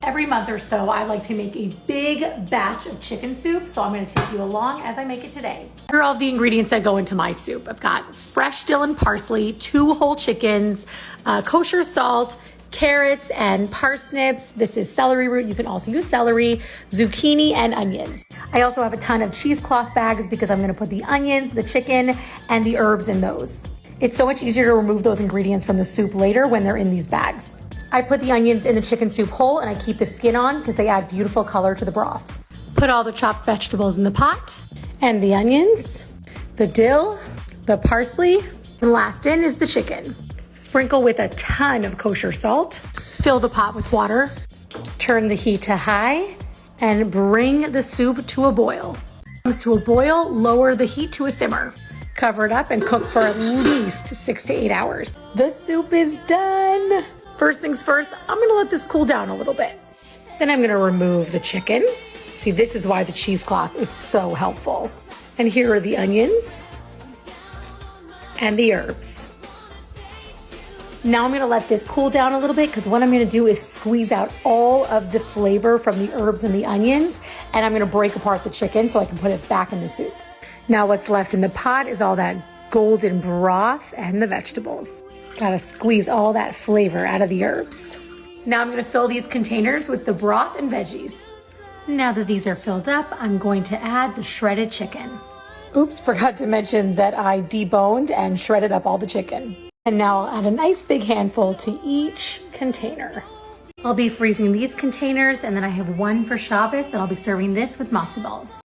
Every month or so, I like to make a big batch of chicken soup, so I'm gonna take you along as I make it today. Here are all the ingredients that go into my soup. I've got fresh dill and parsley, 2 whole chickens, kosher salt, carrots and parsnips. This is celery root. You can also use celery, zucchini, and onions. I also have a ton of cheesecloth bags because I'm gonna put the onions, the chicken, and the herbs in those. It's so much easier to remove those ingredients from the soup later when they're in these bags. I put the onions in the chicken soup whole and I keep the skin on because they add beautiful color to the broth. Put all the chopped vegetables in the pot and the onions, the dill, the parsley, and last in is the chicken. Sprinkle with a ton of kosher salt. Fill the pot with water. Turn the heat to high and bring the soup to a boil. Comes to a boil, lower the heat to a simmer. Cover it up and cook for at least 6 to 8 hours. The soup is done. First things first, I'm gonna let this cool down a little bit. Then I'm gonna remove the chicken. See, this is why the cheesecloth is so helpful. And here are the onions and the herbs. Now I'm gonna let this cool down a little bit because what I'm gonna do is squeeze out all of the flavor from the herbs and the onions, and I'm gonna break apart the chicken so I can put it back in the soup. Now what's left in the pot is all that golden broth and the vegetables. Gotta squeeze all that flavor out of the herbs. Now I'm gonna fill these containers with the broth and veggies. Now that these are filled up, I'm going to add the shredded chicken. Oops, forgot to mention that I deboned and shredded up all the chicken. And now I'll add a nice big handful to each container. I'll be freezing these containers and then I have one for Shabbos and I'll be serving this with matzo balls.